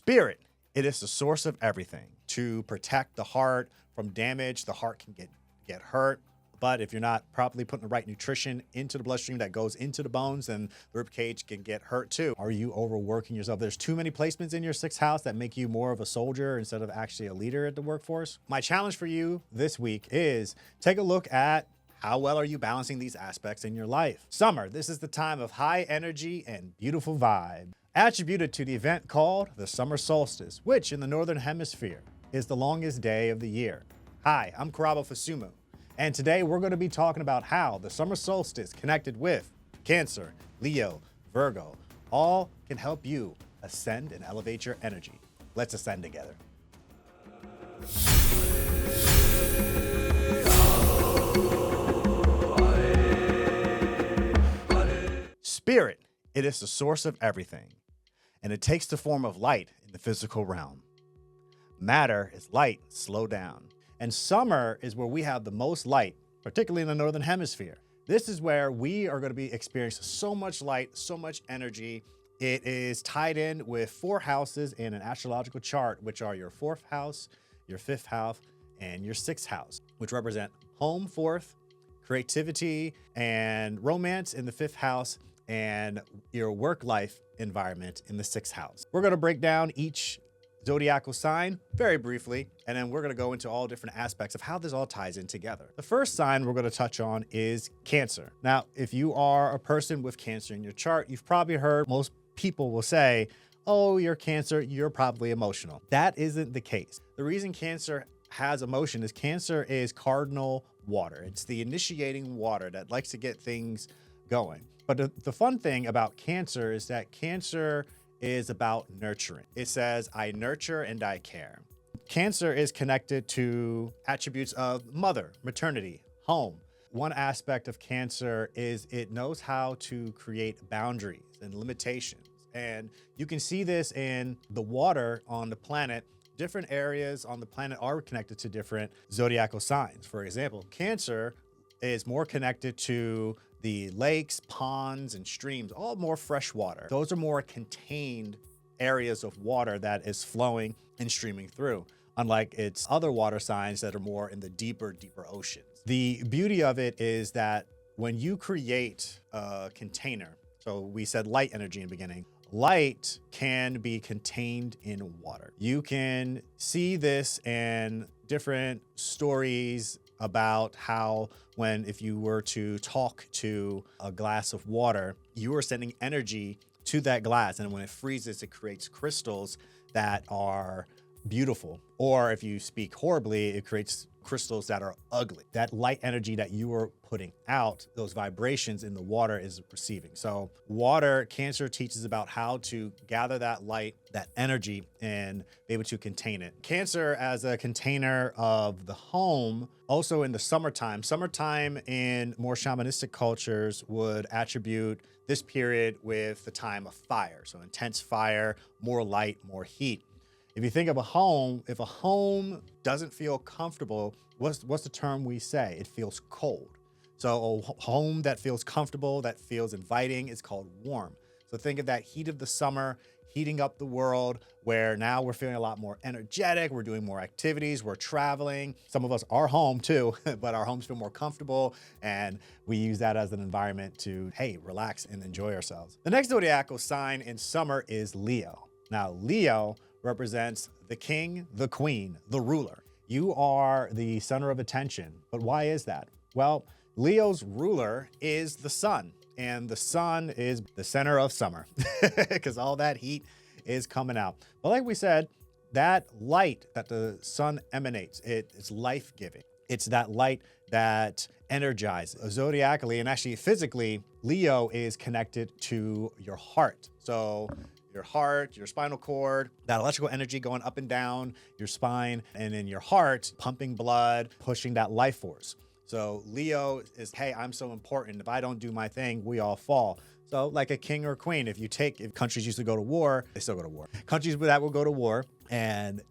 Spirit, it is the source of everything. To protect the heart from damage, the heart can get hurt. But if you're not properly putting the right nutrition into the bloodstream that goes into the bones, then the rib cage can get hurt too. Are you overworking yourself? There's too many placements in your sixth house that make you more of a soldier instead of actually a leader at the workforce. My challenge for you this week is take a look at how well are you balancing these aspects in your life. Summer, this is the time of high energy and beautiful vibe, attributed to the event called the Summer Solstice, which in the Northern Hemisphere is the longest day of the year. Hi, I'm Karabo for Sumo. And today we're going to be talking about how the summer solstice connected with Cancer, Leo, Virgo, all can help you ascend and elevate your energy. Let's ascend together. Spirit, it is the source of everything, and it takes the form of light in the physical realm. Matter is light, slow down. And summer is where we have the most light, particularly in the Northern Hemisphere. This is where we are going to be experiencing so much light, so much energy. It is tied in with 4 houses in an astrological chart, which are your 4th house, your 5th house, and your 6th house, which represent home 4th, creativity and romance in the 5th house, and your work life environment in the 6th house. We're going to break down each zodiacal sign very briefly, and then we're going to go into all different aspects of how this all ties in together. The first sign we're going to touch on is Cancer. Now, if you are a person with Cancer in your chart, you've probably heard most people will say, oh, you're Cancer, you're probably emotional. That isn't the case. The reason Cancer has emotion is Cancer is cardinal water. It's the initiating water that likes to get things going. But the fun thing about Cancer is that Cancer is about nurturing. It says, I nurture and I care. Cancer is connected to attributes of mother, maternity, home. One aspect of Cancer is it knows how to create boundaries and limitations. And you can see this in the water on the planet. Different areas on the planet are connected to different zodiacal signs. For example, Cancer is more connected to the lakes, ponds, and streams, all more fresh water. Those are more contained areas of water that is flowing and streaming through, unlike its other water signs that are more in the deeper oceans. The beauty of it is that when you create a container, so we said light energy in the beginning, light can be contained in water. You can see this in different stories about how if you were to talk to a glass of water, you are sending energy to that glass. And when it freezes, it creates crystals that are beautiful. Or if you speak horribly, it creates crystals that are ugly. That light energy that you are putting out, those vibrations in the water is receiving. So water, Cancer teaches about how to gather that light, that energy, and be able to contain it. Cancer as a container of the home, also in the summertime. Summertime in more shamanistic cultures would attribute this period with the time of fire. So intense fire, more light, more heat. If you think of a home, if a home doesn't feel comfortable, what's the term we say? It feels cold. So a home that feels comfortable, that feels inviting, is called warm. So think of that heat of the summer, heating up the world, where now we're feeling a lot more energetic, we're doing more activities, we're traveling. Some of us are home too, but our homes feel more comfortable, and we use that as an environment to, hey, relax and enjoy ourselves. The next zodiacal sign in summer is Leo. Now, Leo represents the king, the queen, the ruler. You are the center of attention. But why is that? Well, Leo's ruler is the sun, and the sun is the center of summer because all that heat is coming out. But like we said, that light that the sun emanates, it is life-giving. It's that light that energizes. Zodiacally and actually physically, Leo is connected to your heart. So your heart, your spinal cord, that electrical energy going up and down your spine, and in your heart, pumping blood, pushing that life force. So Leo is, hey, I'm so important. If I don't do my thing, we all fall. So like a king or queen, if countries used to go to war, they still go to war. Countries that will go to war, and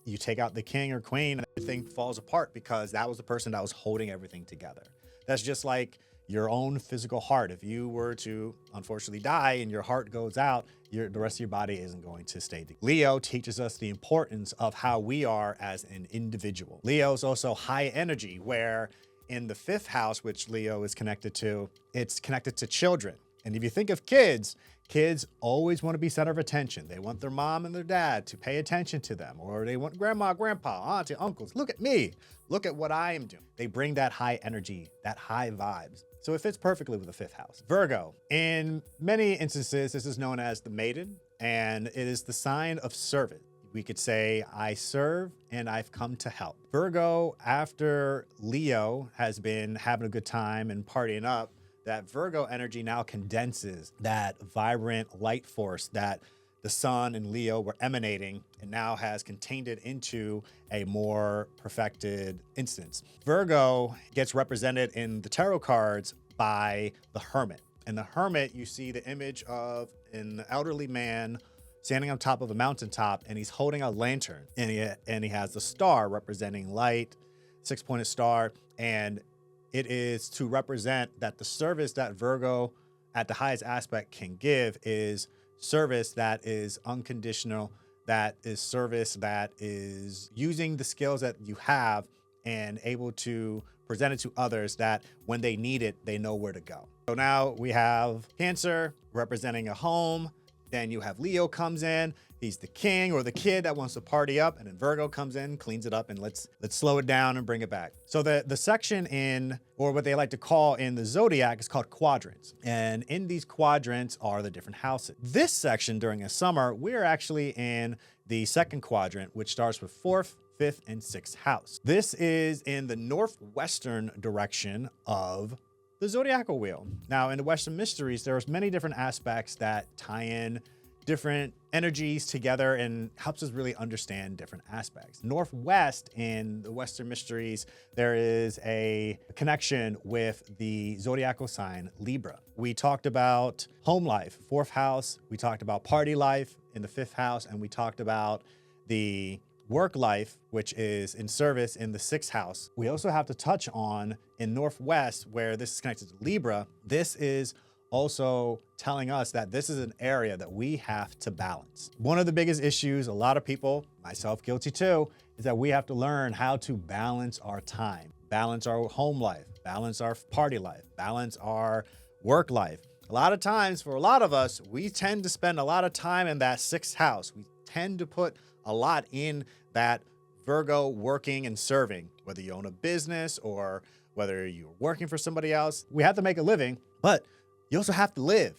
you take out the king or queen, everything falls apart because that was the person that was holding everything together. That's just like your own physical heart. If you were to unfortunately die and your heart goes out, the rest of your body isn't going to stay together. Leo teaches us the importance of how we are as an individual. Leo is also high energy, where in the 5th house, which Leo is connected to, it's connected to children. And if you think of kids, kids always want to be center of attention. They want their mom and their dad to pay attention to them, or they want grandma, grandpa, auntie, uncles. Look at me. Look at what I am doing. They bring that high energy, that high vibes. So it fits perfectly with the 5th house. Virgo, in many instances, this is known as the maiden, and it is the sign of service. We could say, I serve and I've come to help. Virgo, after Leo has been having a good time and partying up, that Virgo energy now condenses that vibrant light force that the sun and Leo were emanating, and now has contained it into a more perfected instance. Virgo gets represented in the tarot cards by the Hermit. And the Hermit, you see the image of an elderly man standing on top of a mountaintop, and he's holding a lantern, and he has the star representing light, 6-pointed star, and it is to represent that the service that Virgo at the highest aspect can give is service that is unconditional, that is service that is using the skills that you have and able to present it to others, that when they need it, they know where to go. So now we have Cancer representing a home. Then you have Leo comes in. He's the king or the kid that wants to party up. And then Virgo comes in, cleans it up, and let's slow it down and bring it back. So the section in, or what they like to call in the zodiac, is called quadrants. And in these quadrants are the different houses. This section during a summer, we're actually in the 2nd quadrant, which starts with 4th, 5th, and 6th house. This is in the northwestern direction of the zodiacal wheel. Now, in the Western mysteries, there's many different aspects that tie in different energies together and helps us really understand different aspects. Northwest in the Western mysteries, there is a connection with the zodiacal sign Libra. We talked about home life, 4th house. We talked about party life in the 5th house, and we talked about the work life, which is in service, in the 6th house. We also have to touch on in Northwest, where this is connected to Libra. This is also telling us that this is an area that we have to balance. One of the biggest issues, a lot of people, myself guilty too, is that we have to learn how to balance our time, balance our home life, balance our party life, balance our work life. A lot of times, for a lot of us, we tend to spend a lot of time in that 6th house. We tend to put a lot in that Virgo working and serving, whether you own a business or whether you're working for somebody else. We have to make a living, but you also have to live.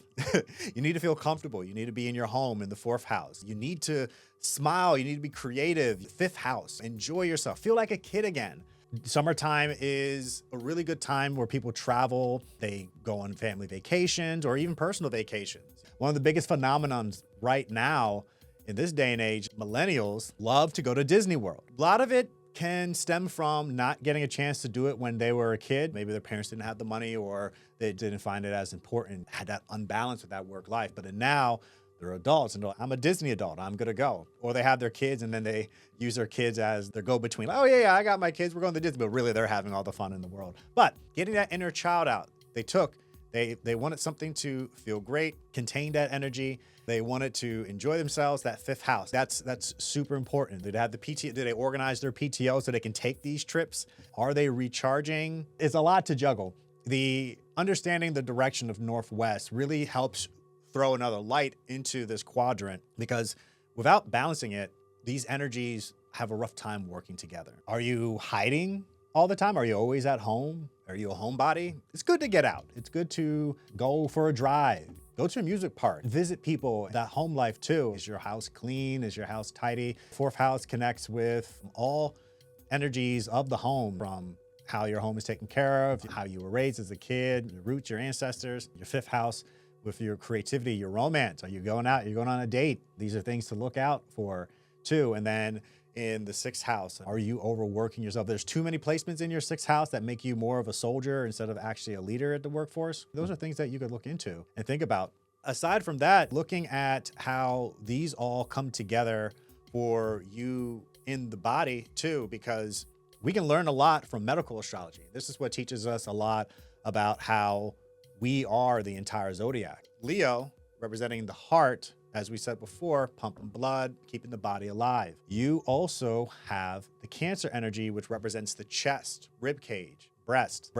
You need to feel comfortable. You need to be in your home in the 4th house. You need to smile. You need to be creative. 5th house, enjoy yourself. Feel like a kid again. Summertime is a really good time where people travel. They go on family vacations or even personal vacations. One of the biggest phenomenons right now in this day and age, millennials love to go to Disney World. A lot of it can stem from not getting a chance to do it when they were a kid. Maybe their parents didn't have the money, or they didn't find it as important, had that unbalance with that work life. But then now they're adults and they're like, I'm a Disney adult, I'm gonna go. Or they have their kids and then they use their kids as their go-between. Oh yeah, I got my kids, we're going to Disney, but really they're having all the fun in the world. But getting that inner child out, they wanted something to feel great, contain that energy. They wanted to enjoy themselves, that 5th house. That's super important. Did they have the PTO? Did they organize their PTO so they can take these trips? Are they recharging? It's a lot to juggle. The understanding the direction of Northwest really helps throw another light into this quadrant, because without balancing it, these energies have a rough time working together. Are you hiding all the time? Are you always at home? Are you a homebody? It's good to get out. It's good to go for a drive. Go to a music park, visit people. That home life too. Is your house clean? Is your house tidy? 4th house connects with all energies of the home, from how your home is taken care of, how you were raised as a kid, your roots, your ancestors. Your 5th house with your creativity, your romance. Are you going out? You're going on a date. These are things to look out for too. And then in the 6th house, are you overworking yourself? There's too many placements in your 6th house that make you more of a soldier instead of actually a leader at the workforce. Those are things that you could look into and think about. Aside from that, looking at how these all come together for you in the body too, because we can learn a lot from medical astrology. This is what teaches us a lot about how we are the entire zodiac. Leo, representing the heart, as we said before, pumping blood, keeping the body alive. You also have the Cancer energy, which represents the chest, rib cage, breast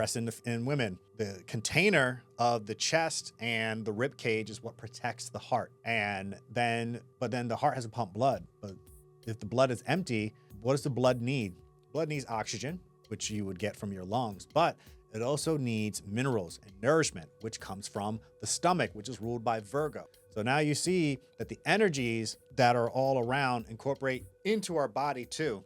in women. The container of the chest and the rib cage is what protects the heart. But then the heart has to pump blood. But if the blood is empty, what does the blood need? Blood needs oxygen, which you would get from your lungs, but it also needs minerals and nourishment, which comes from the stomach, which is ruled by Virgo. So now you see that the energies that are all around incorporate into our body too.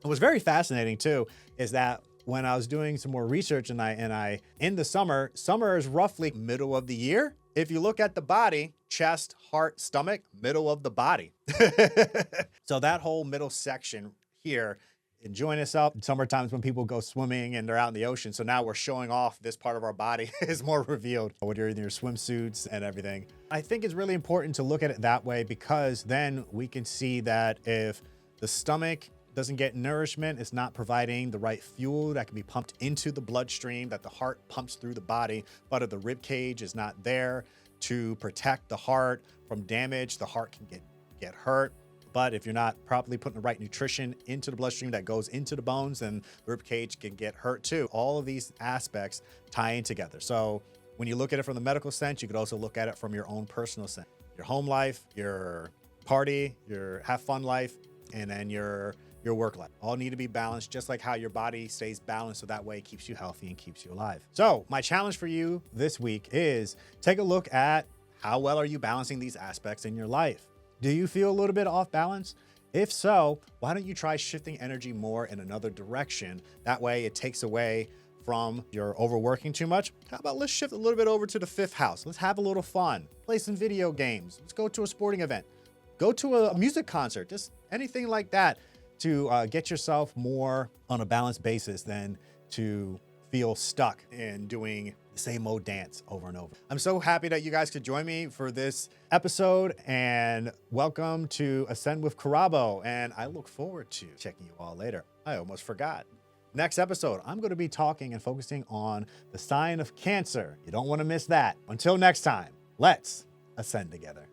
And what's very fascinating too is that when I was doing some more research and I in the summer is roughly middle of the year. If you look at the body, chest, heart, stomach, middle of the body. So that whole middle section here, enjoying yourself. Summertime's when people go swimming and they're out in the ocean. So now we're showing off this part of our body is more revealed when you're in your swimsuits and everything. I think it's really important to look at it that way, because then we can see that if the stomach doesn't get nourishment, it's not providing the right fuel that can be pumped into the bloodstream that the heart pumps through the body, but if the rib cage is not there to protect the heart from damage, the heart can get hurt. But if you're not properly putting the right nutrition into the bloodstream that goes into the bones, then the rib cage can get hurt too. All of these aspects tie in together. So when you look at it from the medical sense, you could also look at it from your own personal sense. Your home life, your party, your have fun life, and then your work life all need to be balanced, just like how your body stays balanced, so that way it keeps you healthy and keeps you alive. So my challenge for you this week is take a look at how well are you balancing these aspects in your life. Do you feel a little bit off balance? If so, why don't you try shifting energy more in another direction? That way it takes away from your overworking too much. How about let's shift a little bit over to the 5th house. Let's have a little fun, play some video games. Let's go to a sporting event, go to a music concert, just anything like that to get yourself more on a balanced basis than to feel stuck in doing the same old dance over and over. I'm so happy that you guys could join me for this episode, and welcome to Ascend with Karabo. And I look forward to checking you all later. I almost forgot. Next episode, I'm going to be talking and focusing on the sign of Cancer. You don't want to miss that. Until next time, let's ascend together.